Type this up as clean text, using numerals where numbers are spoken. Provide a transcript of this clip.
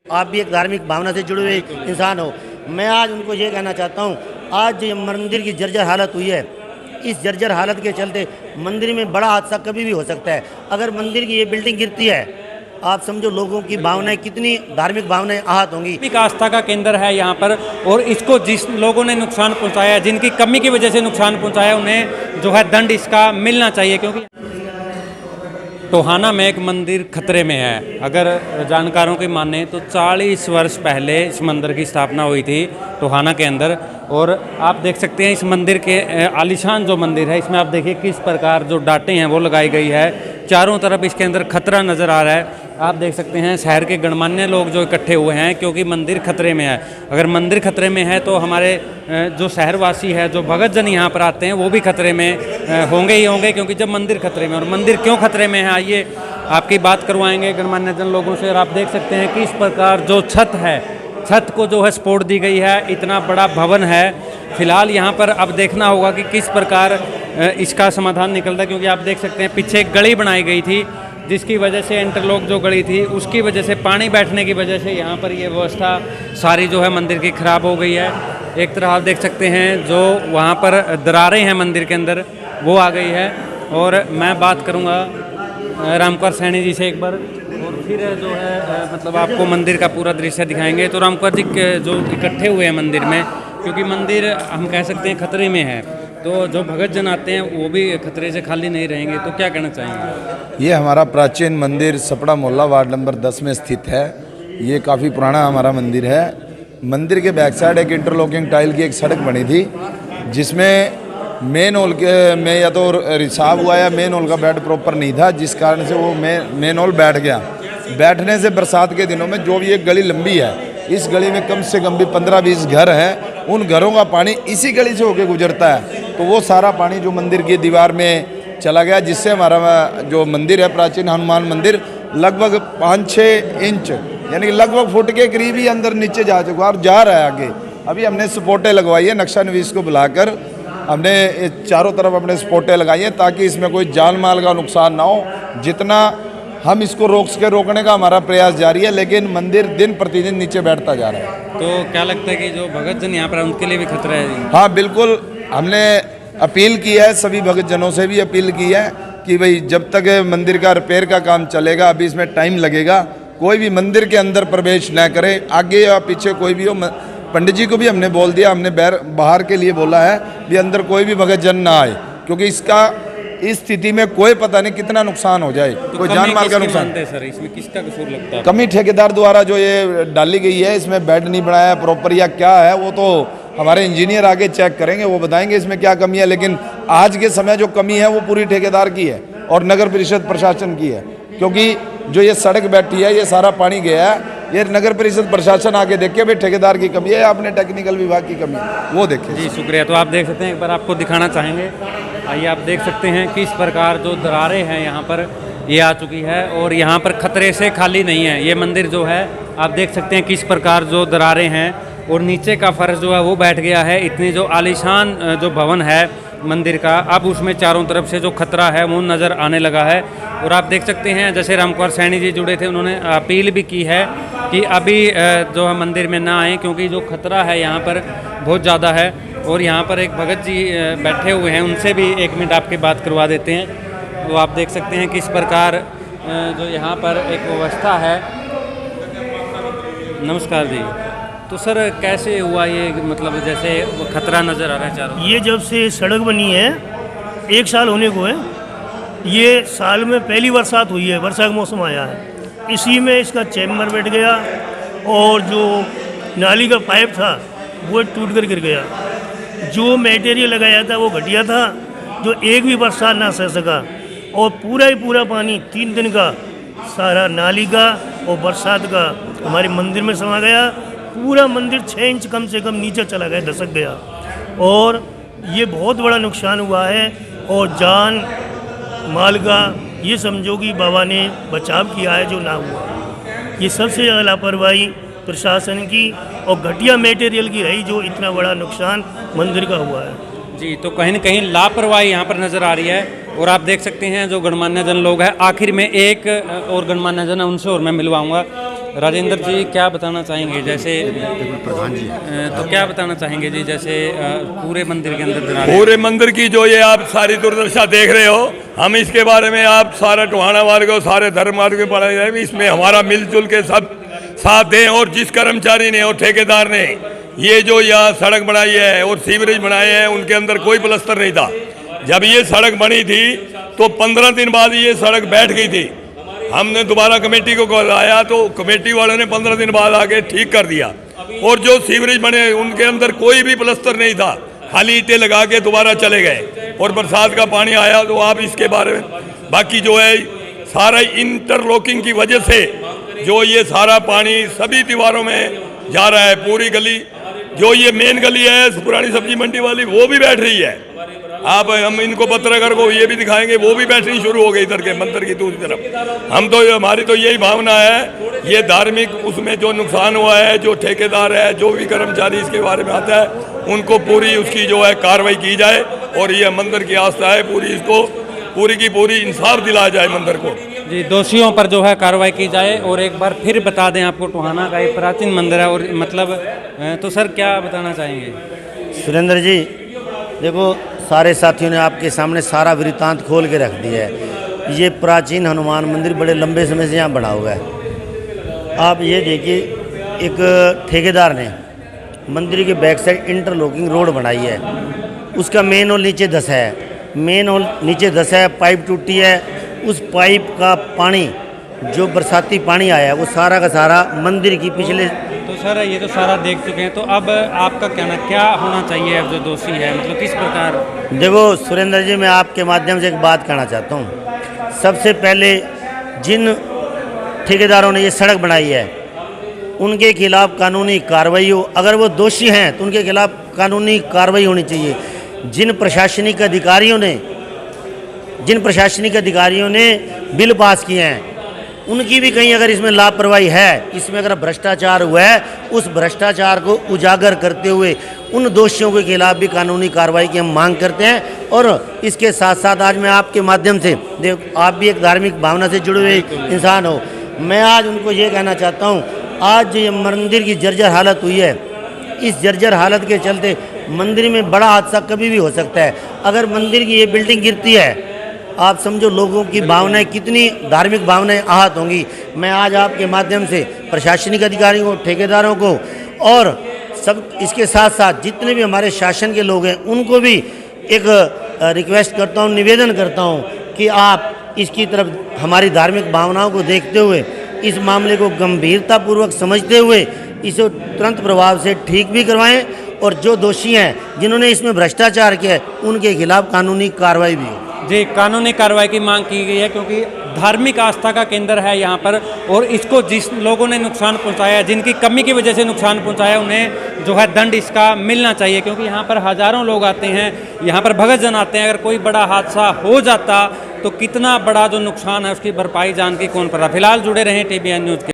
आप भी एक धार्मिक भावना से जुड़े हुए इंसान हो। मैं आज उनको ये कहना चाहता हूँ, आज जो मंदिर की जर्जर हालत हुई है, इस जर्जर हालत के चलते मंदिर में बड़ा हादसा कभी भी हो सकता है। अगर मंदिर की ये बिल्डिंग गिरती है, आप समझो लोगों की भावनाएं, कितनी धार्मिक भावनाएं आहत होंगी। धार्मिक आस्था का केंद्र है यहाँ पर, और इसको जिस लोगों ने नुकसान पहुँचाया, जिनकी कमी की वजह से नुकसान पहुँचाया, उन्हें जो है दंड इसका मिलना चाहिए। क्योंकि टोहाना में एक मंदिर खतरे में है। अगर जानकारों की माने तो 40 वर्ष पहले इस मंदिर की स्थापना हुई थी टोहाना के अंदर। और आप देख सकते हैं इस मंदिर के आलीशान जो मंदिर है, इसमें आप देखिए किस प्रकार जो डाटें हैं वो लगाई गई है। चारों तरफ इसके अंदर खतरा नज़र आ रहा है। आप देख सकते हैं शहर के गणमान्य लोग जो इकट्ठे हुए हैं, क्योंकि मंदिर खतरे में है। अगर मंदिर खतरे में है तो हमारे जो शहरवासी है, जो भगतजन यहाँ पर आते हैं, वो भी खतरे में होंगे ही होंगे। क्योंकि जब मंदिर खतरे में, और मंदिर क्यों खतरे में है, आइए आपकी बात करवाएंगे गणमान्य जन लोगों से। और आप देख सकते हैं कि इस प्रकार जो छत है, छत को जो है सपोर्ट दी गई है। इतना बड़ा भवन है। फिलहाल यहाँ पर अब देखना होगा कि किस प्रकार इसका समाधान निकलता है। क्योंकि आप देख सकते हैं पीछे एक गली बनाई गई थी, जिसकी वजह से इंटरलॉक जो गली थी, उसकी वजह से पानी बैठने की वजह से यहाँ पर ये व्यवस्था सारी जो है मंदिर की ख़राब हो गई है। एक तरह आप देख सकते हैं जो वहाँ पर दरारें हैं मंदिर के अंदर, वो आ गई है। और मैं बात करूँगा रामकुमार सैनी जी से एक बार, और फिर जो है मतलब आपको मंदिर का पूरा दृश्य दिखाएंगे। तो रामकुमार जी जो इकट्ठे हुए हैं मंदिर में, क्योंकि मंदिर हम कह सकते हैं खतरे में है, तो जो भगत जन आते हैं वो भी खतरे से खाली नहीं रहेंगे, तो क्या कहना चाहेंगे? ये हमारा प्राचीन मंदिर सपड़ा मोहल्ला वार्ड नंबर 10 में स्थित है। ये काफ़ी पुराना हमारा मंदिर है। मंदिर के बैक साइड एक इंटरलॉकिंग टाइल की एक सड़क बनी थी, जिसमें मेन होल के में या तो रिसाव हुआ या मेन होल का बेड प्रॉपर नहीं था, जिस कारण से वो मेन होल बैठ गया। बैठने से बरसात के दिनों में जो भी एक गली लंबी है, इस गली में कम से कम भी 15-20 घर हैं। उन घरों का पानी इसी गली से होकर गुजरता है, तो वो सारा पानी जो मंदिर की दीवार में चला गया, जिससे हमारा जो मंदिर है प्राचीन हनुमान मंदिर लगभग 5-6 इंच यानी कि लगभग फुट के करीब ही अंदर नीचे जा चुका और जा रहा है आगे। अभी हमने सपोर्टें लगवाई है, नक्शा नवीस को बुलाकर हमने चारों तरफ अपने सपोर्टें लगाई हैं, ताकि इसमें कोई जान माल का नुकसान ना हो। जितना हम इसको रोकने का हमारा प्रयास जारी है, लेकिन मंदिर दिन प्रतिदिन नीचे बैठता जा रहा है। तो क्या लगता है कि जो भगत जन यहाँ पर उनके लिए भी खतरा है? हाँ बिल्कुल, हमने अपील की है, सभी भगत जनों से भी अपील की है कि भाई जब तक मंदिर का रिपेयर का काम चलेगा, अभी इसमें टाइम लगेगा, कोई भी मंदिर के अंदर प्रवेश न करे, आगे या पीछे कोई भी हो। पंडित जी को भी हमने बोल दिया, हमने बाहर के लिए बोला है भी अंदर कोई भी भगत जन ना आए, क्योंकि इसका इस स्थिति में कोई पता नहीं कितना नुकसान हो जाए। तो कोई जान माल का नुकसान सर, इसमें किसका कसूर लगता है? कमी ठेकेदार द्वारा जो ये डाली गई है, इसमें बेड नहीं बनाया प्रॉपर या क्या है, वो तो हमारे इंजीनियर आगे चेक करेंगे, वो बताएंगे इसमें क्या कमी है। लेकिन आज के समय जो कमी है वो पूरी ठेकेदार की है और नगर परिषद प्रशासन की है, क्योंकि जो ये सड़क बैठी है, ये सारा पानी गया है, ये नगर परिषद प्रशासन आगे देखे भाई ठेकेदार की कमी है या अपने टेक्निकल विभाग की कमी है, वो देखे। जी शुक्रिया। तो आप देख सकते हैं, एक बार आपको दिखाना चाहेंगे, आइए आप देख सकते हैं किस प्रकार जो दरारें हैं यहाँ पर ये आ चुकी है, और यहाँ पर खतरे से खाली नहीं है। ये मंदिर जो है आप देख सकते हैं किस प्रकार जो दरारें हैं, और नीचे का फर्श जो है वो बैठ गया है। इतनी जो आलीशान जो भवन है मंदिर का, अब उसमें चारों तरफ से जो खतरा है वो नज़र आने लगा है। और आप देख सकते हैं जैसे रामकुमार सैनी जी जुड़े थे, उन्होंने अपील भी की है कि अभी जो है मंदिर में ना आए, क्योंकि जो खतरा है यहाँ पर बहुत ज़्यादा है। और यहाँ पर एक भगत जी बैठे हुए हैं, उनसे भी 1 मिनट आपकी बात करवा देते हैं। तो आप देख सकते हैं किस प्रकार जो यहाँ पर एक व्यवस्था है। नमस्कार जी। तो सर कैसे हुआ ये, मतलब जैसे खतरा नज़र आ रहा है चारों? ये जब से सड़क बनी है 1 साल होने को है। ये साल में पहली बरसात हुई है, वर्षा का मौसम आया है, इसी में इसका चैम्बर बैठ गया और जो नाली का पाइप था वो टूट कर गिर गया। जो मटेरियल लगाया था वो घटिया था, जो एक भी बरसात ना सह सका, और पूरा ही पूरा पानी 3 दिन का सारा नाली का और बरसात का हमारे मंदिर में समा गया। पूरा मंदिर 6 इंच कम से कम नीचे चला गया, धसक गया, और ये बहुत बड़ा नुकसान हुआ है। और जान माल का ये समझो कि बाबा ने बचाव किया है जो ना हुआ। ये सबसे ज़्यादा लापरवाही प्रशासन की और घटिया मटेरियल की रही, जो इतना बड़ा नुकसान मंदिर का हुआ है। जी, तो कहीं न कहीं लापरवाही यहाँ पर नज़र आ रही है। और आप देख सकते हैं जो गणमान्य जन लोग हैं, आखिर में एक और गणमान्य जन है, उनसे और मैं मिलवाऊँगा। राजेंद्र जी क्या बताना चाहेंगे जैसे प्रधान जी तो क्या बताना चाहेंगे जी जैसे पूरे मंदिर के अंदर दरारें पूरे मंदिर की जो ये आप सारी दुर्दशा देख रहे हो, हम इसके बारे में आप सारा टोहाना मार्ग और सारे धर्म मार्ग में पढ़ाई जाए, इसमें हमारा मिलजुल के सब साथ दें। और जिस कर्मचारी ने और ठेकेदार ने ये जो यहाँ सड़क बनाई है और सीवरेज बनाए हैं, उनके अंदर कोई प्लास्टर नहीं था। जब ये सड़क बनी थी तो 15 दिन बाद ये सड़क बैठ गई थी। हमने दोबारा कमेटी को बुलाया तो कमेटी वालों ने 15 दिन बाद आके ठीक कर दिया। और जो सीवरेज बने उनके अंदर कोई भी प्लास्टर नहीं था, खाली ईंटें लगा के दोबारा चले गए। और बरसात का पानी आया तो आप इसके बारे में बाकी जो है सारा इंटरलॉकिंग की वजह से जो ये सारा पानी सभी दीवारों में जा रहा है। पूरी गली जो ये मेन गली है पुरानी सब्जी मंडी वाली वो भी बैठ रही है। आप हम इनको पत्रकार को ये भी दिखाएंगे, वो भी बैठनी शुरू हो गई इधर के मंदिर की दूसरी तरफ। हम तो हमारी तो यही भावना है, ये धार्मिक उसमें जो नुकसान हुआ है, जो ठेकेदार है, जो भी कर्मचारी इसके बारे में आता है, उनको पूरी उसकी जो है कार्रवाई की जाए। और ये मंदिर की आस्था है पूरी, इसको पूरी की पूरी इंसाफ दिलाया जाए मंदिर को। जी दोषियों पर जो है कार्रवाई की जाए। और एक बार फिर बता दें आपको टोहाना का एक प्राचीन मंदिर है और मतलब तो सर क्या बताना चाहेंगे? सुरेंद्र जी देखो, सारे साथियों ने आपके सामने सारा वृत्तांत खोल के रख दिया है। ये प्राचीन हनुमान मंदिर बड़े लंबे समय से यहाँ बना हुआ है। आप ये देखिए, एक ठेकेदार ने मंदिर के बैक साइड इंटरलॉकिंग रोड बनाई है। उसका मेन होल नीचे धंसा है, मेन होल नीचे धंसा है, पाइप टूटी है। उस पाइप का पानी जो बरसाती पानी आया है वो सारा का सारा मंदिर की पिछले। तो सर ये तो सारा देख चुके हैं, तो अब आपका कहना क्या होना चाहिए? अब जो दोषी है मतलब किस प्रकार? देखो सुरेंद्र जी, मैं आपके माध्यम से एक बात कहना चाहता हूँ। सबसे पहले जिन ठेकेदारों ने ये सड़क बनाई है उनके खिलाफ कानूनी कार्रवाई हो। अगर वो दोषी हैं तो उनके खिलाफ कानूनी कार्रवाई होनी चाहिए। जिन प्रशासनिक अधिकारियों ने बिल पास किए हैं उनकी भी कहीं अगर इसमें लापरवाही है, इसमें अगर भ्रष्टाचार हुआ है, उस भ्रष्टाचार को उजागर करते हुए उन दोषियों के खिलाफ भी कानूनी कार्रवाई की हम मांग करते हैं। और इसके साथ साथ आज मैं आपके माध्यम से, आप भी एक धार्मिक भावना से जुड़े हुए इंसान हो, मैं आज उनको ये कहना चाहता हूँ, आज ये मंदिर की जर्जर हालत हुई है, इस जर्जर हालत के चलते मंदिर में बड़ा हादसा कभी भी हो सकता है। अगर मंदिर की ये बिल्डिंग गिरती है, आप समझो लोगों की भावनाएं, कितनी धार्मिक भावनाएं आहत होंगी। मैं आज आपके माध्यम से प्रशासनिक अधिकारियों को, ठेकेदारों को और सब इसके साथ साथ जितने भी हमारे शासन के लोग हैं उनको भी एक रिक्वेस्ट करता हूं, निवेदन करता हूं कि आप इसकी तरफ हमारी धार्मिक भावनाओं को देखते हुए इस मामले को गंभीरतापूर्वक समझते हुए इसे तुरंत प्रभाव से ठीक भी करवाएं। और जो दोषी हैं जिन्होंने इसमें भ्रष्टाचार किया है उनके खिलाफ कानूनी कार्रवाई भी हो। जी कानूनी कार्रवाई की मांग की गई है क्योंकि धार्मिक आस्था का केंद्र है यहाँ पर। और इसको जिस लोगों ने नुकसान पहुँचाया, जिनकी कमी की वजह से नुकसान पहुँचाया, उन्हें जो है दंड इसका मिलना चाहिए। क्योंकि यहाँ पर हज़ारों लोग आते हैं, यहाँ पर भगत जन आते हैं। अगर कोई बड़ा हादसा हो जाता तो कितना बड़ा जो नुकसान है उसकी भरपाई जान की कौन पड़ रहा। फिलहाल जुड़े रहें TBN न्यूज़ के।